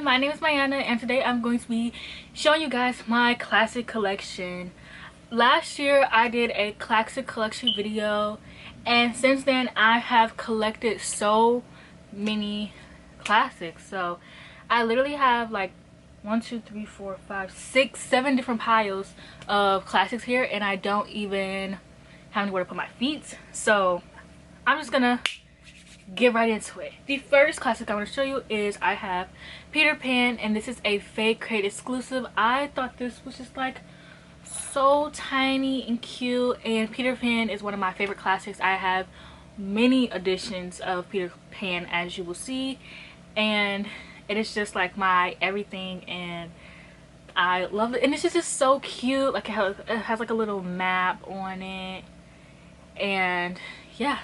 everyone, my name is Mayana and today I'm going to be showing you guys my classic collection. Last year I did a classic collection video and since then I have collected so many classics. So I literally have like 1, 2, 3, 4, 5, 6, 7 different piles of classics here and I don't even have anywhere to put my feet. So I'm just gonna get right into it. The first classic I want to show you is I have Peter Pan, and this is a Fake Crate exclusive. I thought this was just like so tiny and cute, and Peter Pan is one of my favorite classics. I have many editions of Peter Pan, as you will see, and it is just like my everything, and I love it. And it's just so cute. Like it has like a little map on it, and yeah.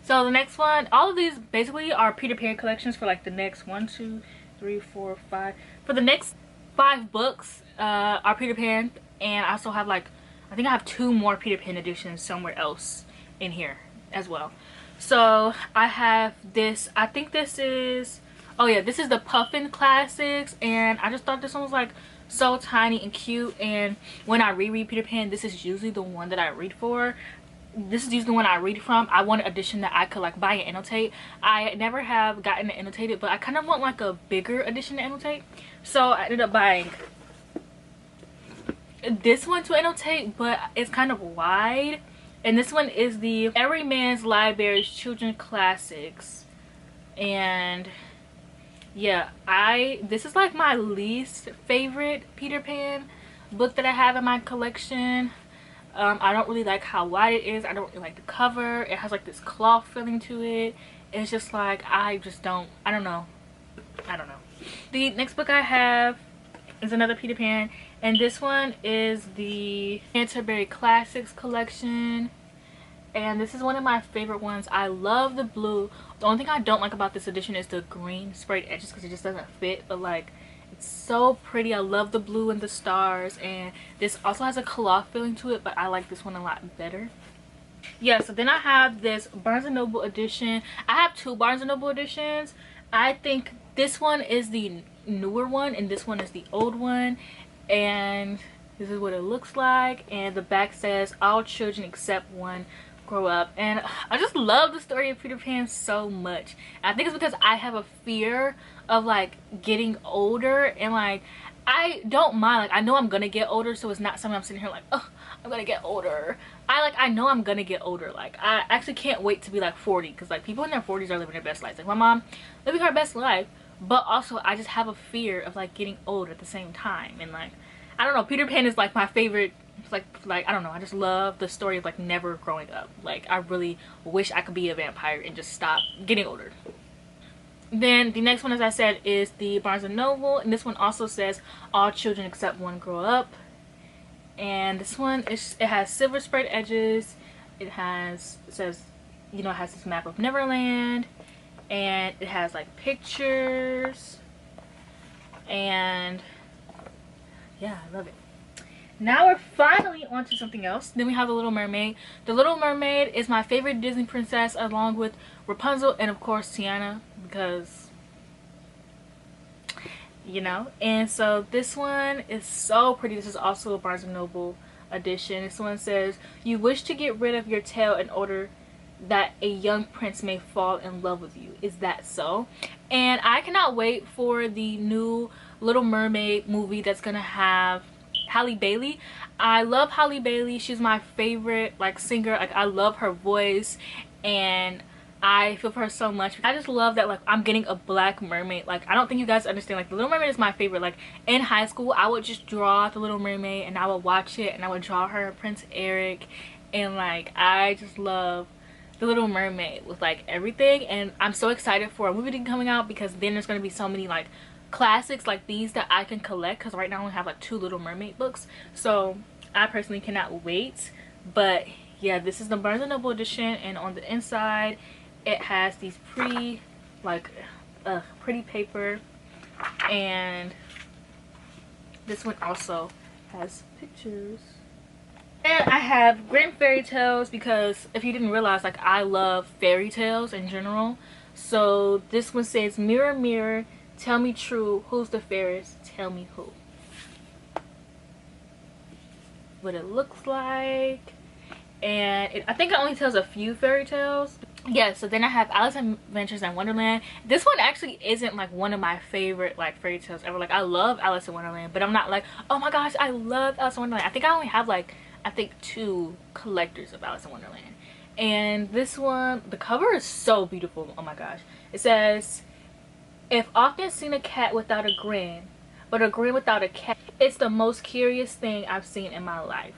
So the next one, all of these basically are Peter Pan collections for like the next 1, 2, 3, 4, 5. For the next 5 books are Peter Pan, and I also have like, I think I have 2 more Peter Pan editions somewhere else in here as well. So I have this, I think this is, oh yeah, this is the Puffin Classics, and I just thought this one was like so tiny and cute, and when I reread Peter Pan, this is usually the one that I read for. This is usually the one I read from. I want an edition that I could like buy and annotate. I never have gotten it annotated, but I kind of want like a bigger edition to annotate. So I ended up buying this one to annotate, but it's kind of wide. And this one is the Everyman's Library's Children's Classics. And yeah, this is like my least favorite Peter Pan book that I have in my collection. I don't really like how wide it is. I don't really like the cover. It has like this cloth feeling to it. It's just like, I don't know. The next book I have is another Peter Pan, and this one is the Canterbury Classics collection, and this is one of my favorite ones. I love the blue. The only thing I don't like about this edition is the green sprayed edges because it just doesn't fit, but like it's so pretty. I love the blue and the stars, and this also has a cloth feeling to it, but I like this one a lot better. Yeah, so then I have this Barnes & Noble edition. I have 2 Barnes & Noble editions. I think this one is the newer one and this one is the old one, and this is what it looks like, and the back says all children except one grow up. And I just love the story of Peter Pan so much. And I think it's because I have a fear of like getting older, and like I don't mind, like I know I'm gonna get older, so it's not something I'm sitting here like, oh, I'm gonna get older. I know I'm gonna get older. Like I actually can't wait to be like 40, because like people in their 40s are living their best lives. Like my mom living her best life, but also I just have a fear of like getting old at the same time. And like I don't know, Peter Pan is like my favorite. Like I don't know, I just love the story of like never growing up. Like I really wish I could be a vampire and just stop getting older. Then the next one, as I said, is the Barnes & Noble, and this one also says all children except one grow up. And this one is, it has silver sprayed edges. It says, you know, it has this map of Neverland, and it has like pictures, and yeah, I love it. Now we're finally on to something else. Then we have the Little Mermaid. The Little Mermaid is my favorite Disney princess, along with Rapunzel and of course Tiana, because you know. And so this one is so pretty. This is also a Barnes & Noble edition. This one says, you wish to get rid of your tail in order that a young prince may fall in love with you. Is that so? And I cannot wait for the new Little Mermaid movie that's gonna have Halle Bailey. I love Halle Bailey. She's my favorite like singer. Like I love her voice, and I feel for her so much. I just love that like I'm getting a black mermaid. Like I don't think you guys understand, like the Little Mermaid is my favorite. Like in high school I would just draw the Little Mermaid and I would watch it, and I would draw her Prince Eric, and like I just love the Little Mermaid with like everything. And I'm so excited for a movie coming out, because then there's going to be so many like classics like these that I can collect, because right now I only have like 2 Little Mermaid books. So I personally cannot wait. But yeah, this is the Barnes & Noble edition, and on the inside it has these pretty paper, and this one also has pictures. And I have Grimm fairy tales, because if you didn't realize, like I love fairy tales in general. So this one says, mirror mirror, Tell me true, who's the fairest? Tell me who. What it looks like. And I think it only tells a few fairy tales. Yeah, so then I have Alice Adventures in Wonderland. This one actually isn't like one of my favorite like fairy tales ever. Like I love Alice in Wonderland, but I'm not like, oh my gosh, I love Alice in Wonderland. I think I only have like, I think 2 collectors of Alice in Wonderland. And this one, the cover is so beautiful. Oh my gosh. It says, if often seen a cat without a grin, but a grin without a cat, it's the most curious thing I've seen in my life.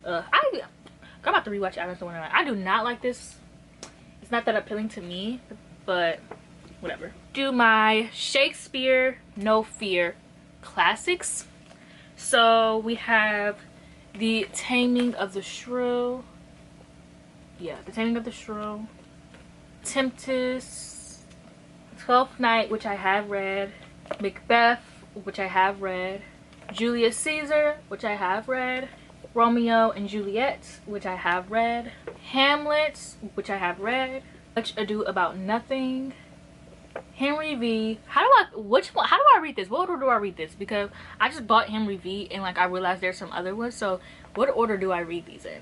I'm about to rewatch Alice in Wonderland. I do not like this. It's not that appealing to me, but whatever. Do my Shakespeare No Fear classics. So we have The Taming of the Shrew. Yeah, The Taming of the Shrew. Tempest. Twelfth Night, which I have read. Macbeth, which I have read. Julius Caesar, which I have read. Romeo and Juliet, which I have read. Hamlet, which I have read. Much Ado About Nothing. Henry V. How do I read this? What order do I read this? Because I just bought Henry V and like I realized there's some other ones. So what order do I read these in?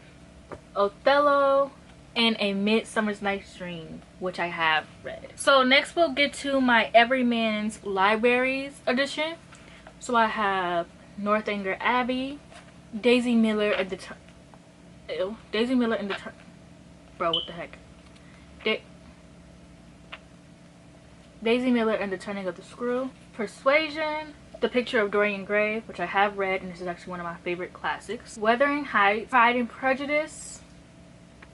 Othello and A Midsummer's Night's Dream, which I have read. So next we'll get to my Everyman's Libraries edition. So I have Northanger Abbey, Daisy Miller and the bro, what the heck? Daisy Miller and the Turning of the Screw. Persuasion, The Picture of Dorian Gray, which I have read, and this is actually one of my favorite classics. Wuthering Heights, Pride and Prejudice.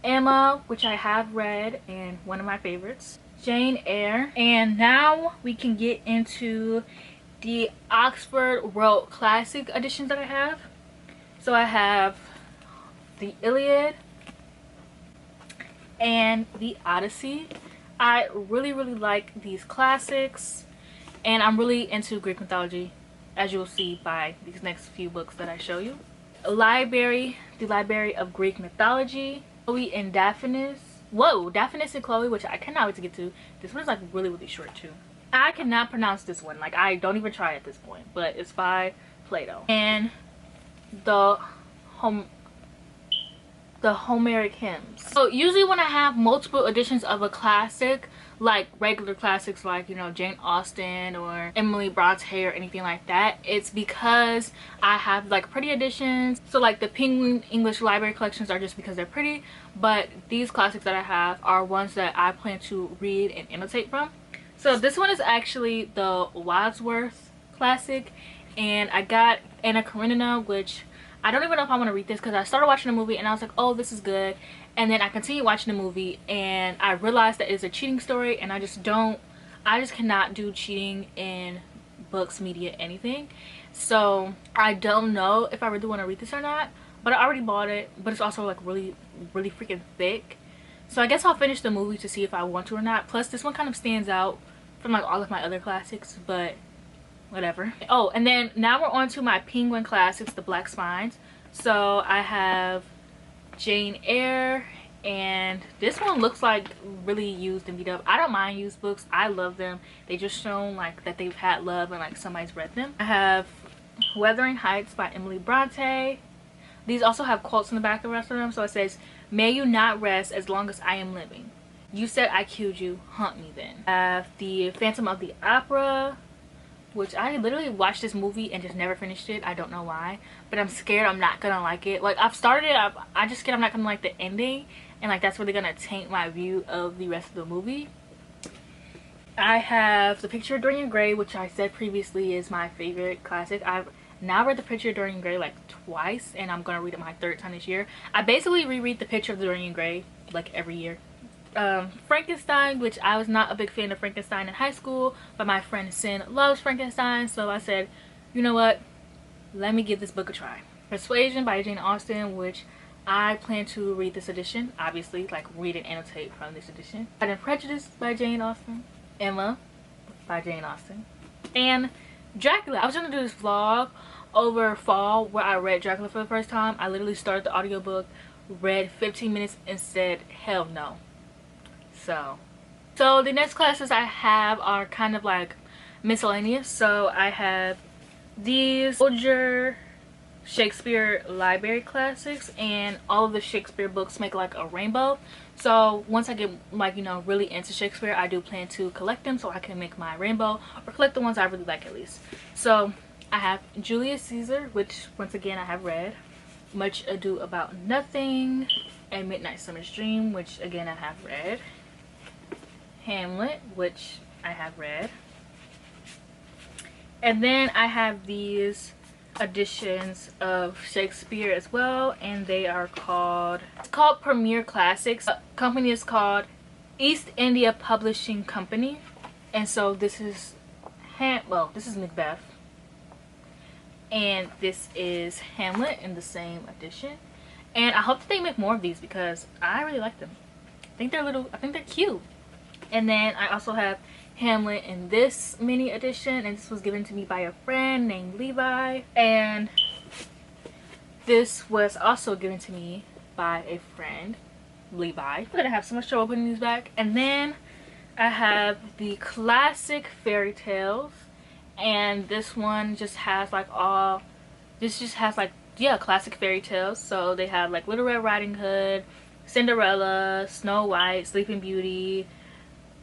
Emma, which I have read and one of my favorites. Jane Eyre. And now we can get into the Oxford World Classic editions that I have. So I have the Iliad and the Odyssey. I really like these classics, and I'm really into Greek mythology, as you'll see by these next few books that I show you. The Library of Greek Mythology. Chloe and Daphnis. Whoa, Daphnis and Chloe, which I cannot wait to get to. This one is like really short too. I cannot pronounce this one. Like I don't even try at this point, but it's by Plato. And the Homeric hymns. So usually when I have multiple editions of a classic, like regular classics like, you know, Jane Austen or Emily Bronte or anything like that, it's because I have like pretty editions. So like the Penguin English Library collections are just because they're pretty, but these classics that I have are ones that I plan to read and annotate from. So this one is actually the Wadsworth classic, and I got Anna Karenina, which I don't even know if I want to read this because I started watching the movie and I was like, oh, this is good. And then I continued watching the movie and I realized that it's a cheating story, and I just cannot do cheating in books, media, anything. So I don't know if I really want to read this or not, but I already bought it. But it's also like really freaking thick. So I guess I'll finish the movie to see if I want to or not. Plus this one kind of stands out from like all of my other classics, but whatever. Oh, and then now we're on to my Penguin classics, the Black Spines. So I have Jane Eyre, and this one looks like really used and beat up. I don't mind used books. I love them. They just shown like that they've had love and like somebody's read them. I have Wuthering Heights by Emily Bronte. These also have quotes in the back of the rest of them. So it says, may you not rest as long as I am living. You said I killed you, hunt me then. I have the Phantom of the Opera, which I literally watched this movie and just never finished it. I don't know why, but I'm scared I'm not gonna like it. Like I've started it, I just scared I'm not gonna like the ending, and like that's really gonna taint my view of the rest of the movie. I have The Picture of Dorian Gray, which I said previously is my favorite classic. I've now read The Picture of Dorian Gray like twice, and I'm gonna read it my 3rd time this year. I basically reread The Picture of Dorian Gray like every year. Frankenstein, which I was not a big fan of Frankenstein in high school, but my friend Sin loves Frankenstein, so I said, you know what, let me give this book a try. Persuasion by Jane Austen, which I plan to read this edition, obviously, like read and annotate from this edition. Pride and Prejudice by Jane Austen. Emma by Jane Austen. And Dracula. I was gonna do this vlog over fall where I read Dracula for the first time. I literally started the audiobook, read 15 minutes and said hell no. So the next classes I have are kind of like miscellaneous. So I have these older Shakespeare library classics, and all of the Shakespeare books make like a rainbow. So once I get like, you know, really into Shakespeare, I do plan to collect them so I can make my rainbow, or collect the ones I really like at least. So I have Julius Caesar, which once again I have read, Much Ado About Nothing, and Midnight Summer's Dream, which again I have read, Hamlet, which I have read, and then I have these editions of Shakespeare as well, and they are called, it's called Premier Classics. The company is called East India Publishing Company, and so this is this is Macbeth, and this is Hamlet in the same edition. And I hope that they make more of these because I really like them. I think they're cute. And then I also have Hamlet in this mini edition, and this was given to me by a friend named Levi, and this was also given to me by a friend, Levi. I'm gonna have so much trouble opening these back. And then I have the classic fairy tales, and this one just has like classic fairy tales. So they have like Little Red Riding Hood, Cinderella, Snow White, Sleeping Beauty,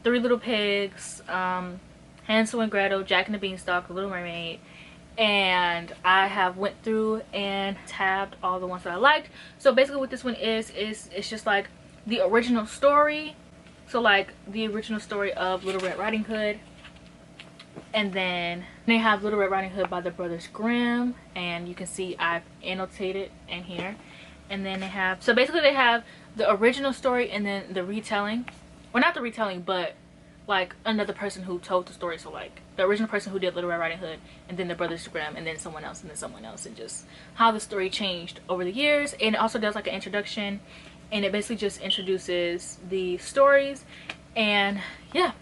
Three Little Pigs, Hansel and Gretel, Jack and the Beanstalk, Little Mermaid. And I have went through and tabbed all the ones that I liked. So basically what this one is it's just like the original story. So like the original story of Little Red Riding Hood, and then they have Little Red Riding Hood by the Brothers Grimm, and you can see I've annotated in here. And then they have, so basically they have the original story and then the retelling. Well, not the retelling, but like another person who told the story. So like the original person who did Little Red Riding Hood, and then the Brothers Grimm, and then someone else, and then someone else, and just how the story changed over the years. And it also does like an introduction, and it basically just introduces the stories. And yeah,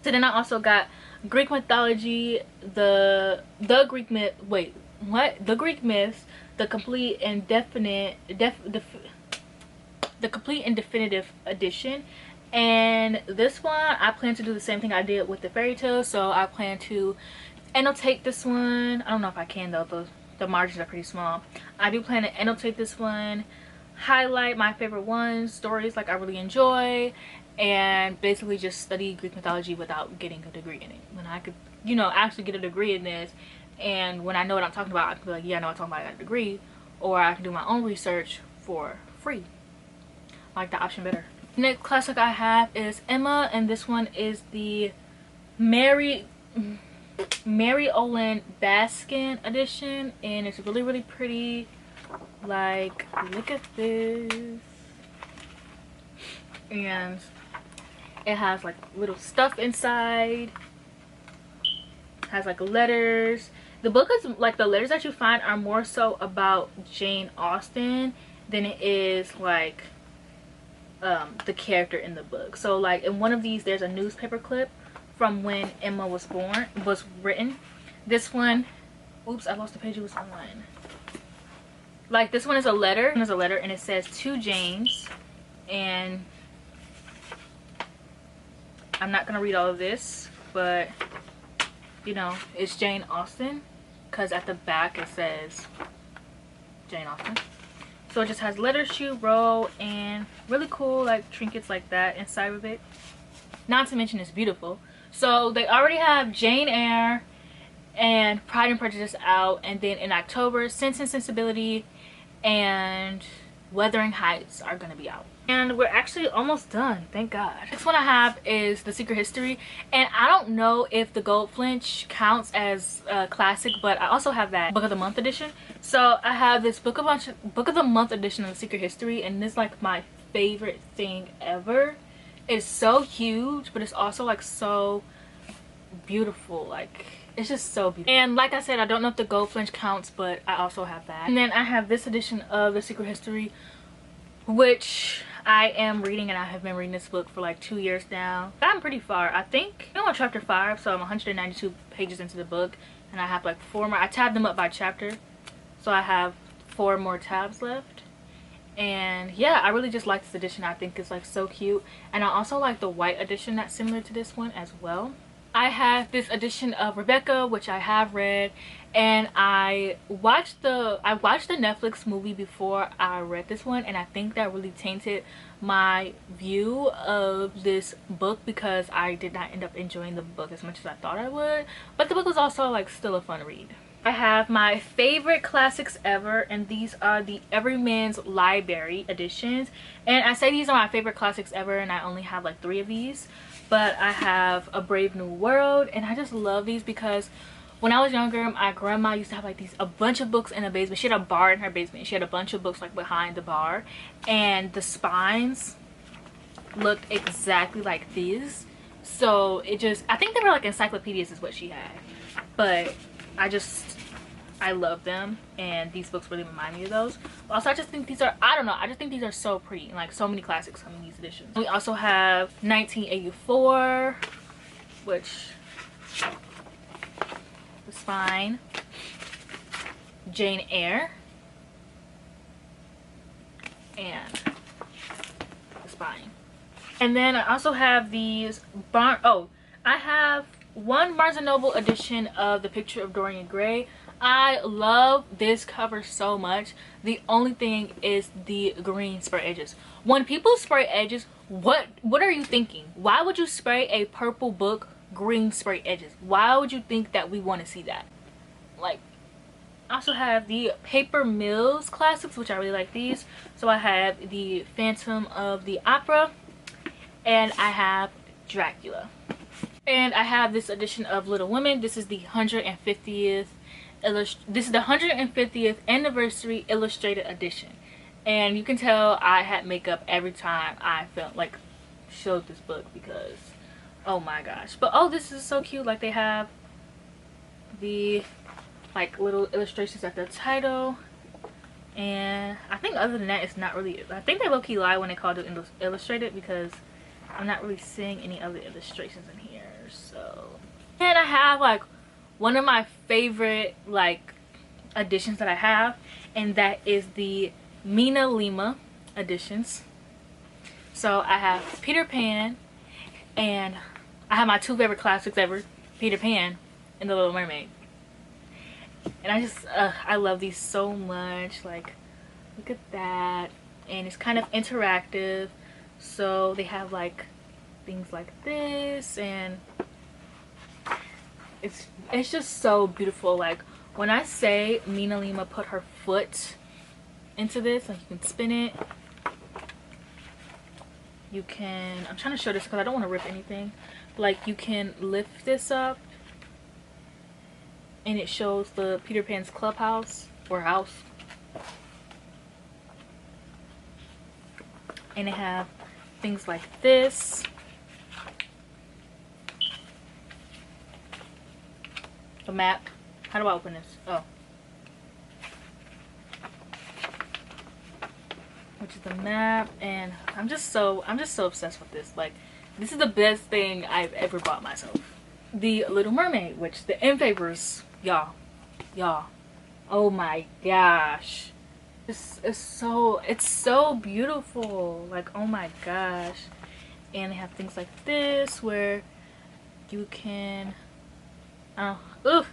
so then I also got Greek mythology, the Greek myth, wait, what? The Greek myths, the complete and definitive edition. And this one I plan to do the same thing I did with the fairy tales. So I plan to annotate this one. I don't know if I can though, the margins are pretty small. I do plan to annotate this one, highlight my favorite ones, stories like I really enjoy, and basically just study Greek mythology without getting a degree in it. When I could, you know, actually get a degree in this, and when I know what I'm talking about, I can be like, yeah, I know what I'm talking about, I got a degree. Or I can do my own research for free. I like the option better. Next classic I have is Emma, and this one is the Mary Olin Baskin edition, and it's really pretty. Like, look at this. And it has like little stuff inside. It has like letters. The book is like, the letters that you find are more so about Jane Austen than it is like the character in the book. So like in one of these there's a newspaper clip from when Emma was written. This one, oops, I lost the page it was on. Like this one is a letter. And it says to James, and I'm not gonna read all of this, but you know, it's Jane Austen, because at the back it says Jane Austen. So it just has letters she wrote and really cool like trinkets like that inside of it. Not to mention it's beautiful. So they already have Jane Eyre and Pride and Prejudice out, and then in October Sense and Sensibility and Wuthering Heights are gonna be out. And we're actually almost done, thank God. Next one I have is The Secret History, and I don't know if the Goldfinch counts as a classic, but I also have that Book of the Month edition. So I have this Book of the Month edition of The Secret History, and this is like my favorite thing ever. It's so huge, but it's also like so beautiful. Like, it's just so beautiful. And like I said, I don't know if the Goldfinch counts, but I also have that. And then I have this edition of The Secret History, which I am reading, and I have been reading this book for like 2 years now. I'm pretty far. I think I'm on chapter 5, so I'm 192 pages into the book, and I have like 4 more. I tabbed them up by chapter, so I have 4 more tabs left. And yeah, I really just like this edition. I think it's like so cute, and I also like the white edition that's similar to this one as well. I have this edition of Rebecca, which I have read, and I watched the Netflix movie before I read this one, and I think that really tainted my view of this book because I did not end up enjoying the book as much as I thought I would. But the book was also like still a fun read. I have my favorite classics ever, and these are the Everyman's Library editions. And I say these are my favorite classics ever, and I only have like 3 of these. But I have A Brave New World, and I just love these because when I was younger, my grandma used to have like a bunch of books in the basement. She had a bar in her basement. She had a bunch of books like behind the bar, and the spines looked exactly like these. So it just, I think they were like encyclopedias is what she had, but I love them, and these books really remind me of those. Also, I just think these are, I don't know, I just think these are so pretty, and like so many classics come in these editions. We also have 1984, which is fine. Jane Eyre, and it's fine. And then I also have these I have one Barnes & Noble edition of The Picture of Dorian Gray. I love this cover so much. The only thing is the green spray edges. When people spray edges, what are you thinking? Why would you spray a purple book green spray edges? Why would you think that we want to see that? Like, I also have the Paper Mills classics, which I really like these. So I have the Phantom of the Opera, and I have Dracula. And I have this edition of Little Women. This is the 150th anniversary illustrated edition, and you can tell I had makeup every time I felt like showed this book because oh my gosh. But oh, this is so cute. Like, they have the like little illustrations at the title, and I think other than that it's not really, I think they low-key lie when they called it illustrated because I'm not really seeing any other illustrations in here. So, and I have like one of my favorite like editions that I have, and that is the Mina Lima editions. So I have Peter Pan, and I have my 2 favorite classics ever, Peter Pan and The Little Mermaid. And I love these so much. Like, look at that. And it's kind of interactive, so they have like things like this, and it's just so beautiful. Like, when I say Mina Lima put her foot into this, like, you can spin it, you can, I'm trying to show this because I don't want to rip anything, like, you can lift this up and it shows the Peter Pan's clubhouse or house, and they have things like this. A map. How do I open this? Oh, which is the map, and I'm just so obsessed with this. Like, this is the best thing I've ever bought myself. The Little Mermaid, which the in favors, y'all, oh my gosh, it's so beautiful. Like, oh my gosh. And they have things like this where you can, oof,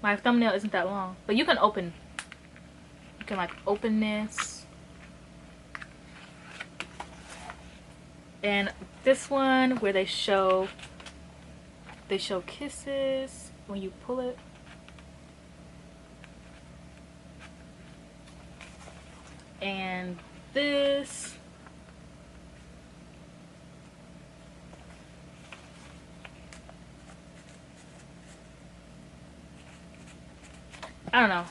my thumbnail isn't that long, but you can like open this. And this one where they show kisses when you pull it. And this, I don't know,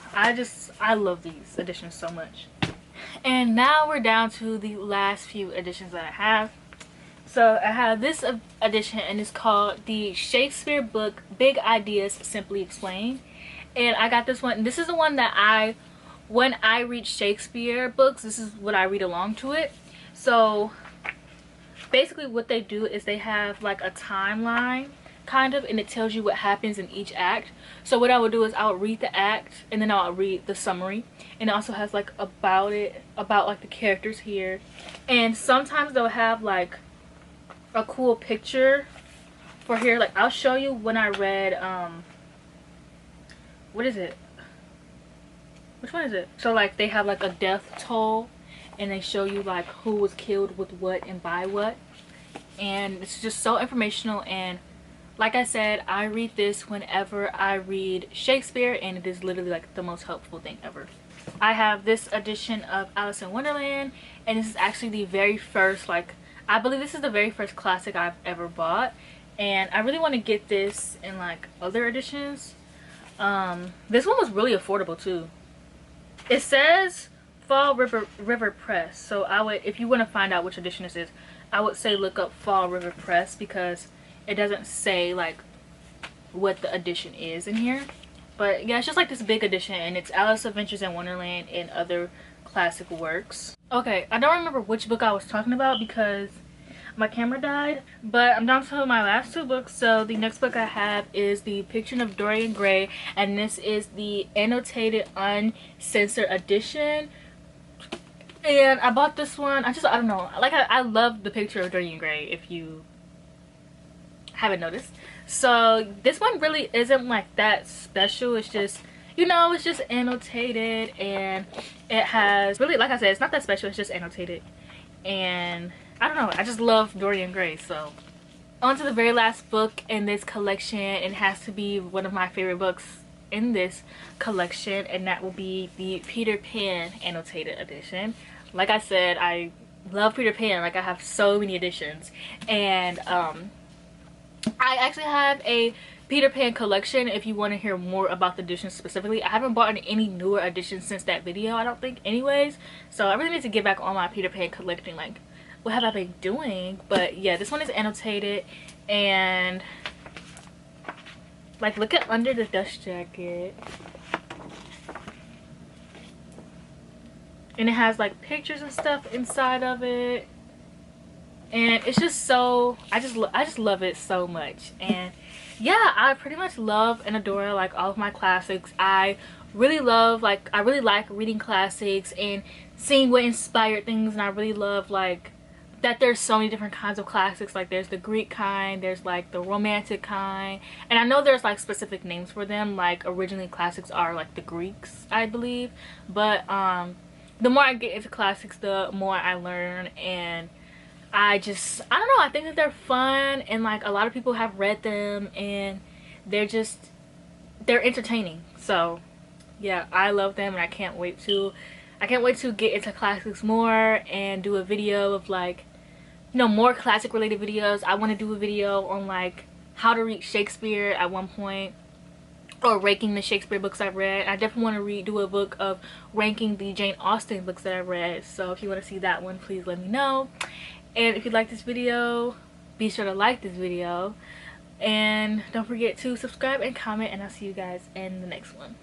I love these editions so much. And now we're down to the last few editions that I have. So I have this edition, and it's called the Shakespeare Book Big Ideas Simply Explained. And I got this one. This is the one that when I read Shakespeare books, this is what I read along to it. So basically what they do is they have like a timeline kind of, and it tells you what happens in each act. So what I would do is I would read the act, and then I'll read the summary, and it also has like about like the characters here. And sometimes they'll have like a cool picture for here, like I'll show you when I read what is it, which one is it? So like they have like a death toll and they show you like who was killed with what and by what, and it's just so informational. And like I said, I read this whenever I read Shakespeare, and it is literally like the most helpful thing ever. I have this edition of Alice in Wonderland, and this is actually the very first, like I believe this is the very first classic I've ever bought, and I really want to get this in like other editions. This one was really affordable too. It says Fall River Press, so I would, if you want to find out which edition this is, I would say look up Fall River Press, because it doesn't say like what the edition is in here. But yeah, it's just like this big edition, and it's Alice Adventures in Wonderland and Other Classic Works. Okay, I don't remember which book I was talking about because my camera died, but I'm down to my last two books. So the next book I have is The Picture of Dorian Gray, and this is the annotated uncensored edition. And I bought this one, I don't know, like I love The Picture of Dorian Gray, if you haven't noticed. So this one really isn't like that special. It's just, you know, it's just annotated, and it has really, like I said, it's not that special, it's just annotated. And I don't know, I just love Dorian Gray. So on to the very last book in this collection. It has to be one of my favorite books in this collection, and that will be the Peter Pan annotated edition. Like I said, I love Peter Pan. Like I have so many editions, and I actually have a Peter Pan collection if you want to hear more about the editions specifically. I haven't bought any newer editions since that video, I don't think, anyways. So I really need to get back on my Peter Pan collecting. Like, what have I been doing? But yeah, this one is annotated, and like look at under the dust jacket, and it has like pictures and stuff inside of it, and it's just so, I just love it so much. And yeah, I pretty much love and adore like all of my classics. I really love, like I really like reading classics and seeing what inspired things, and I really love like that there's so many different kinds of classics. Like there's the Greek kind, there's like the romantic kind, and I know there's like specific names for them. Like originally classics are like the Greeks, I believe, but the more I get into classics, the more I learn. And I don't know, I think that they're fun, and like a lot of people have read them, and they're entertaining. So yeah, I love them, and I can't wait to get into classics more and do a video of like, you know, more classic related videos. I want to do a video on like how to read Shakespeare at one point, or ranking the Shakespeare books I've read. I definitely want to do a book of ranking the Jane Austen books that I read. So if you want to see that one, please let me know. And if you like this video, be sure to like this video, and don't forget to subscribe and comment, and I'll see you guys in the next one.